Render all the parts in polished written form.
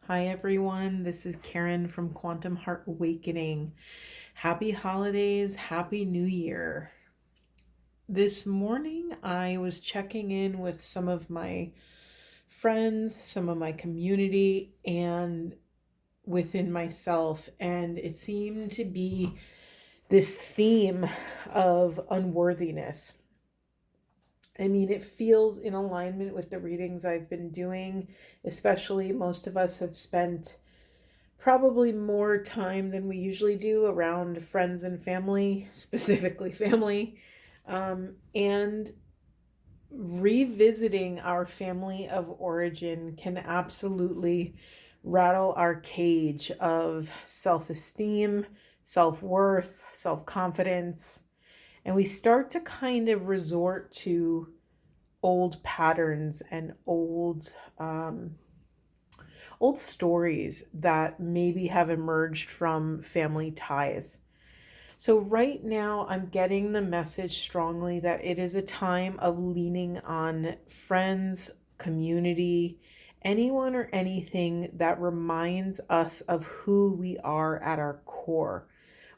Hi everyone, this is Karen from Quantum Heart Awakening. Happy holidays, happy new year. This morning I was checking in with some of my friends, some of my community, and within myself, and it seemed to be this theme of unworthiness. I mean, it feels in alignment with the readings I've been doing, especially most of us have spent probably more time than we usually do around friends and family, specifically family, and revisiting our family of origin can absolutely rattle our cage of self esteem, self worth, self confidence. And we start to kind of resort to old patterns and old stories that maybe have emerged from family ties. So, right now, I'm getting the message strongly that it is a time of leaning on friends, community, anyone or anything that reminds us of who we are at our core.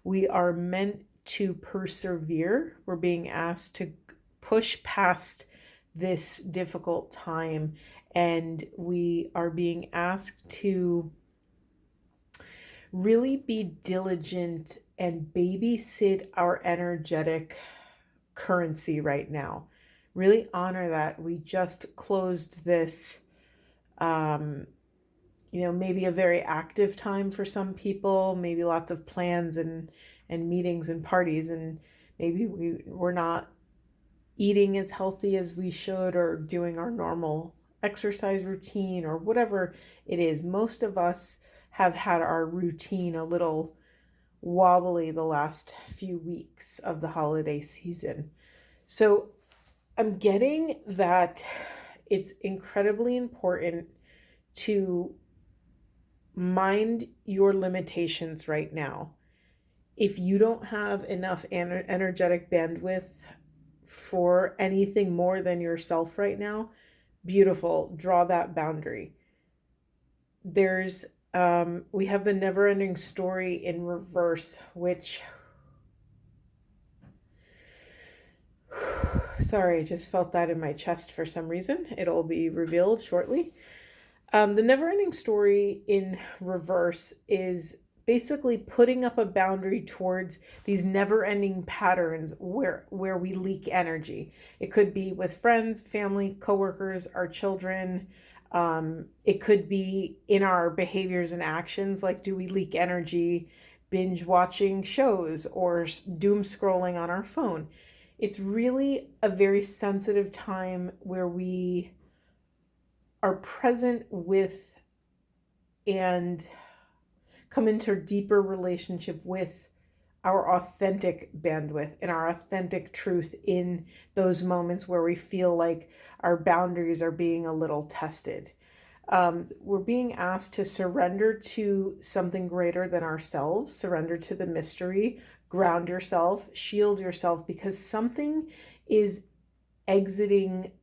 We are meant to persevere. We're being asked to push past this difficult time, and we are being asked to really be diligent and babysit our energetic currency right now. Really honor that. We just closed this, um, maybe a very active time for some people, maybe lots of plans and meetings and parties, and maybe we're not eating as healthy as we should or doing our normal exercise routine or whatever it is. Most of us have had our routine a little wobbly the last few weeks of the holiday season. So I'm getting that it's incredibly important to mind your limitations right now. If you don't have enough energetic bandwidth for anything more than yourself right now, beautiful, draw that boundary. There's we have the never ending story in reverse, which sorry, I just felt that in my chest for some reason. It'll be revealed shortly. The never ending story in reverse is basically putting up a boundary towards these never ending patterns where we leak energy. It could be with friends, family, coworkers, our children. It could be in our behaviors and actions, like do we leak energy binge watching shows or doom scrolling on our phone? It's really a very sensitive time where we are present with and come into a deeper relationship with our authentic bandwidth and our authentic truth in those moments where we feel like our boundaries are being a little tested. We're being asked to surrender to something greater than ourselves, surrender to the mystery, ground yourself, shield yourself, because something is exiting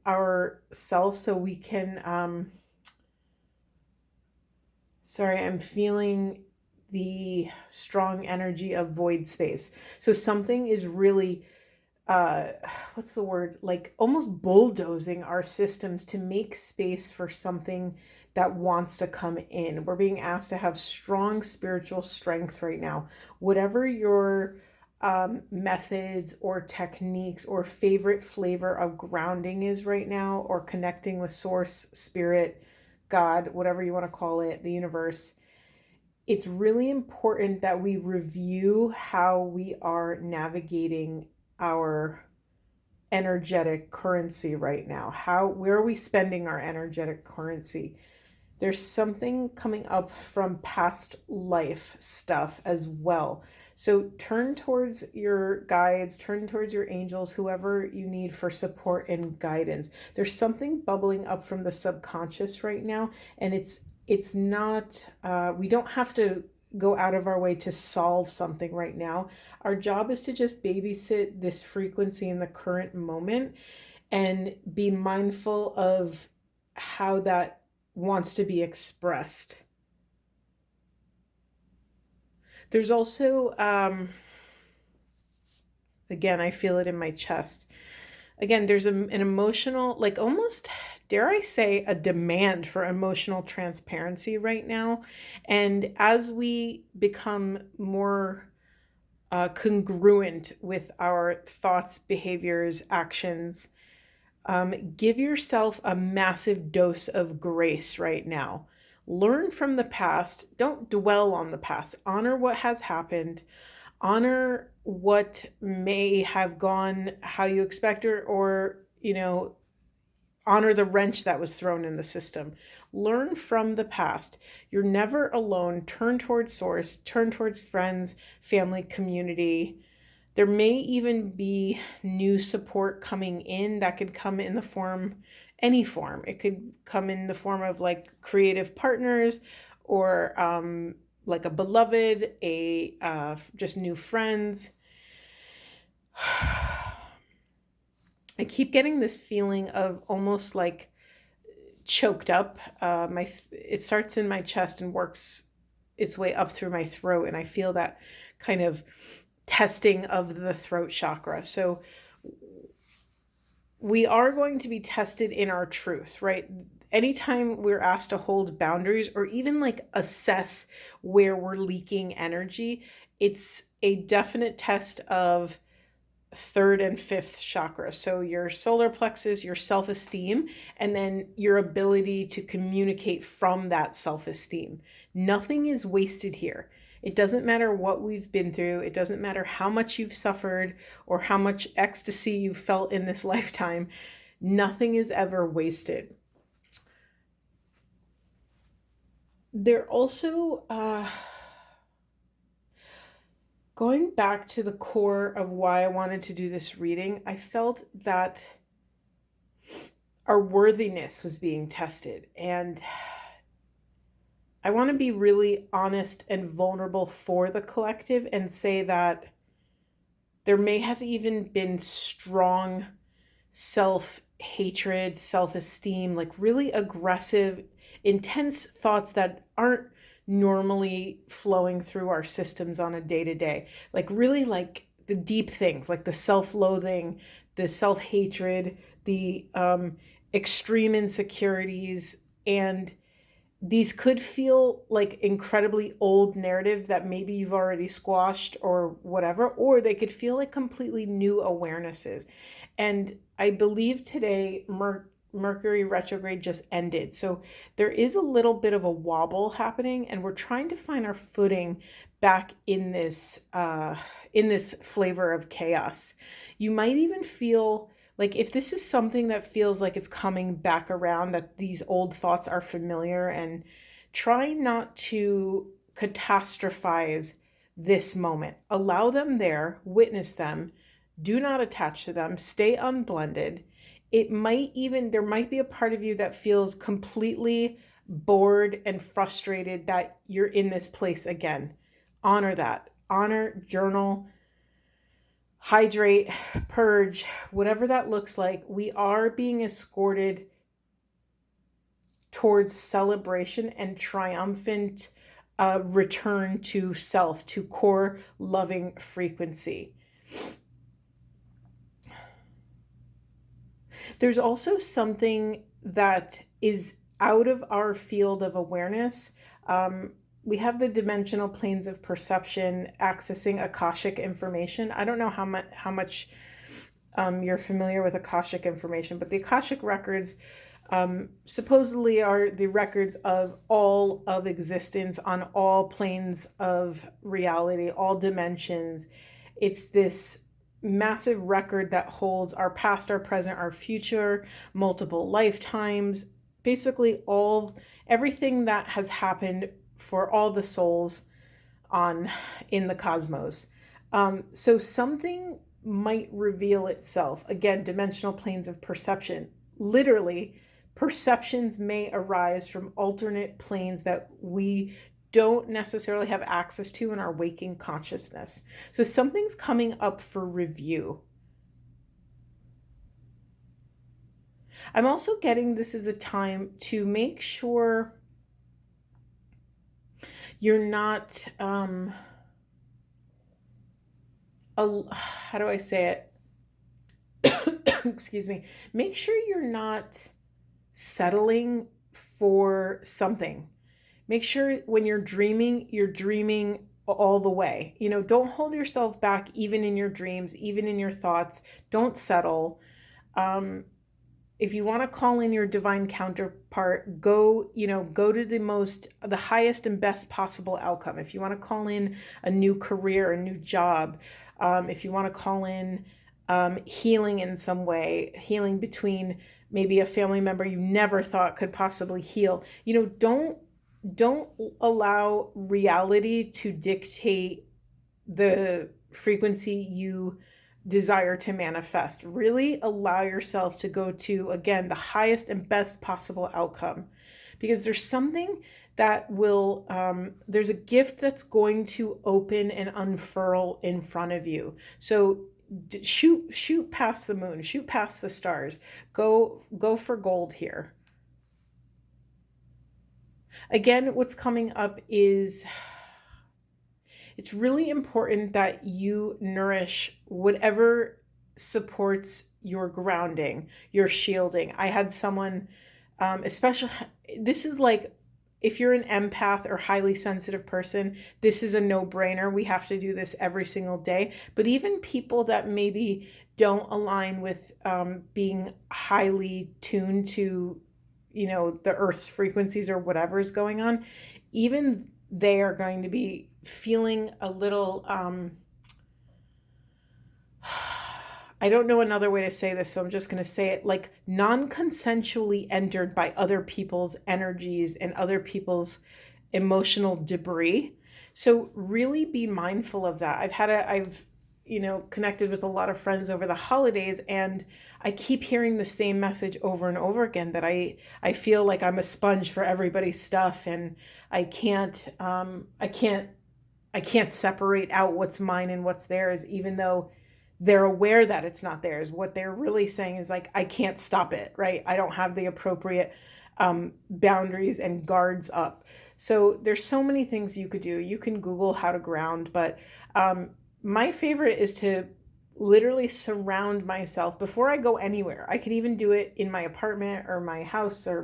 ourselves so we can sorry, I'm feeling the strong energy of void space. So something is really uh what's the word, like almost bulldozing our systems to make space for something that wants to come in. We're being asked to have strong spiritual strength right now. Whatever your methods or techniques or favorite flavor of grounding is right now, or connecting with source, spirit, God, whatever you want to call it, the universe, it's really important that we review how we are navigating our energetic currency right now. Where are we spending our energetic currency? There's something coming up from past life stuff as well. So turn towards your guides, turn towards your angels, whoever you need for support and guidance. There's something bubbling up from the subconscious right now, and it's not we don't have to go out of our way to solve something right now. Our job is to just babysit this frequency in the current moment and be mindful of how that wants to be expressed. There's also, again, I feel it in my chest. Again, there's an emotional, like almost, dare I say, a demand for emotional transparency right now. And as we become more congruent with our thoughts, behaviors, actions, give yourself a massive dose of grace right now. Learn from the past. Don't dwell on the past. Honor what has happened. Honor what may have gone how you expected, or, honor the wrench that was thrown in the system. Learn from the past. You're never alone. Turn towards source, turn towards friends, family, community. There may even be new support coming in that could come in the form, any form. It could come in the form of like creative partners, or like a beloved, just new friends. I keep getting this feeling of almost like choked up. It starts in my chest and works its way up through my throat, and I feel that kind of testing of the throat chakra. So we are going to be tested in our truth, right? Anytime we're asked to hold boundaries or even like assess where we're leaking energy, it's a definite test of third and fifth chakra. So your solar plexus, your self-esteem, and then your ability to communicate from that self-esteem. Nothing is wasted here. It doesn't matter what we've been through. It doesn't matter how much you've suffered or how much ecstasy you've felt in this lifetime. Nothing is ever wasted. There also, going back to the core of why I wanted to do this reading, I felt that our worthiness was being tested. And I want to be really honest and vulnerable for the collective and say that there may have even been strong self-hatred, self-esteem, like really aggressive, intense thoughts that aren't normally flowing through our systems on a day-to-day. Like really like the deep things, like the self-loathing, the self-hatred, the extreme insecurities, and these could feel like incredibly old narratives that maybe you've already squashed or whatever, or they could feel like completely new awarenesses. And I believe today Mercury retrograde just ended. So there is a little bit of a wobble happening, and we're trying to find our footing back in this flavor of chaos. You might even feel like if this is something that feels like it's coming back around, that these old thoughts are familiar, and try not to catastrophize this moment. Allow them there, witness them, do not attach to them, stay unblended. There might be a part of you that feels completely bored and frustrated that you're in this place again. Honor that. Honor, journal, hydrate, purge, whatever that looks like. We are being escorted towards celebration and triumphant return to self, to core loving frequency. There's also something that is out of our field of awareness. We have the dimensional planes of perception accessing Akashic information. I don't know how much you're familiar with Akashic information, but the Akashic records supposedly are the records of all of existence on all planes of reality, all dimensions. It's this massive record that holds our past, our present, our future, multiple lifetimes, basically everything that has happened for all the souls in the cosmos. So something might reveal itself. Again, dimensional planes of perception. Literally, perceptions may arise from alternate planes that we don't necessarily have access to in our waking consciousness. So something's coming up for review. I'm also getting this is a time to make sure you're not, how do I say it? Excuse me. Make sure you're not settling for something. Make sure when you're dreaming all the way. You know, don't hold yourself back even in your dreams, even in your thoughts. Don't settle. Um, if you want to call in your divine counterpart, go to the highest and best possible outcome. If you want to call in a new career, a new job, if you want to call in healing in some way, healing between maybe a family member you never thought could possibly heal, don't allow reality to dictate the frequency you desire to manifest. Really allow yourself to go to, again, the highest and best possible outcome, because there's something that will, there's a gift that's going to open and unfurl in front of you. So shoot past the moon, shoot past the stars, go for gold here. Again, what's coming up is it's really important that you nourish whatever supports your grounding, your shielding. I had someone, especially, this is like, if you're an empath or highly sensitive person, this is a no-brainer. We have to do this every single day. But even people that maybe don't align with being highly tuned to, the Earth's frequencies or whatever is going on, even they are going to be feeling a little, I don't know another way to say this, so I'm just going to say it, like non-consensually entered by other people's energies and other people's emotional debris. So really be mindful of that. I've connected with a lot of friends over the holidays, and I keep hearing the same message over and over again, that I feel like I'm a sponge for everybody's stuff, and I can't separate out what's mine and what's theirs, even though they're aware that it's not theirs. What they're really saying is like, I can't stop it, right? I don't have the appropriate boundaries and guards up. So there's so many things you could do. You can Google how to ground, but my favorite is to literally surround myself before I go anywhere. I could even do it in my apartment or my house or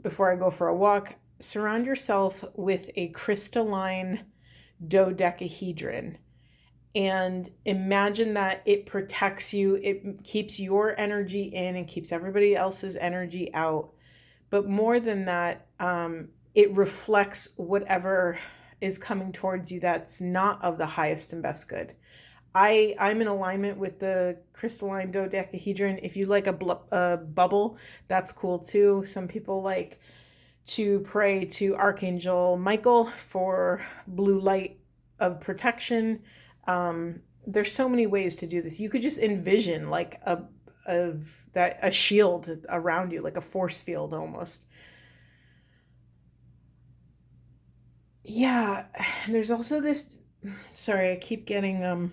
before I go for a walk. Surround yourself with a crystalline dodecahedron and imagine that it protects you. It keeps your energy in and keeps everybody else's energy out. But more than that, it reflects whatever is coming towards you that's not of the highest and best good. I'm in alignment with the crystalline dodecahedron. If you like a bubble, that's cool too. Some people like to pray to Archangel Michael for blue light of protection. There's so many ways to do this. You could just envision like a shield around you, like a force field almost. Yeah, and there's also this, sorry, I keep getting,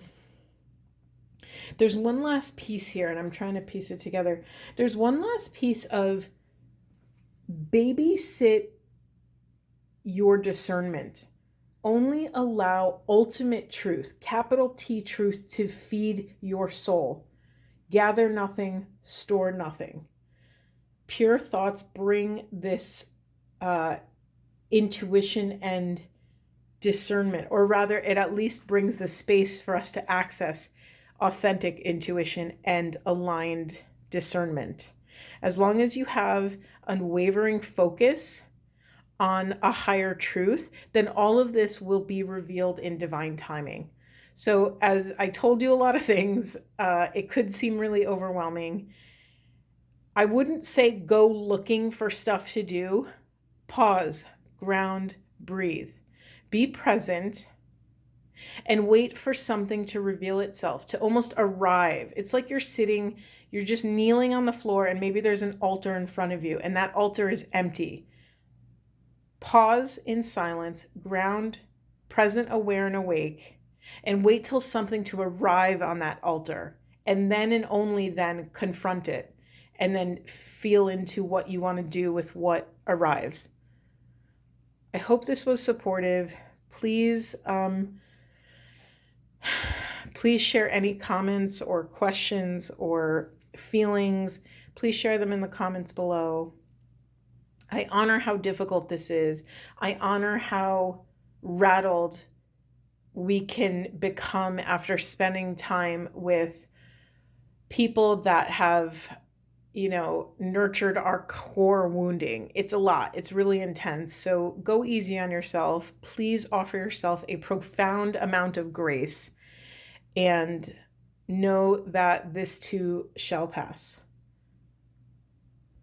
there's one last piece here, and I'm trying to piece it together. There's one last piece of babysit your discernment. Only allow ultimate truth, capital T truth, to feed your soul. Gather nothing, store nothing. Pure thoughts bring this intuition and discernment, or rather, it at least brings the space for us to access authentic intuition and aligned discernment. As long as you have unwavering focus on a higher truth, then all of this will be revealed in divine timing. So as I told you a lot of things, it could seem really overwhelming. I wouldn't say go looking for stuff to do. Pause, ground, breathe. Be present and wait for something to reveal itself, to almost arrive. It's like you're just kneeling on the floor, and maybe there's an altar in front of you, and that altar is empty. Pause in silence, ground, present, aware, and awake, and wait till something to arrive on that altar, and then and only then confront it and then feel into what you want to do with what arrives. I hope this was supportive. Please, please share any comments or questions or feelings. Please share them in the comments below. I honor how difficult this is. I honor how rattled we can become after spending time with people that have, nurtured our core wounding. It's a lot. It's really intense. So go easy on yourself. Please offer yourself a profound amount of grace and know that this too shall pass.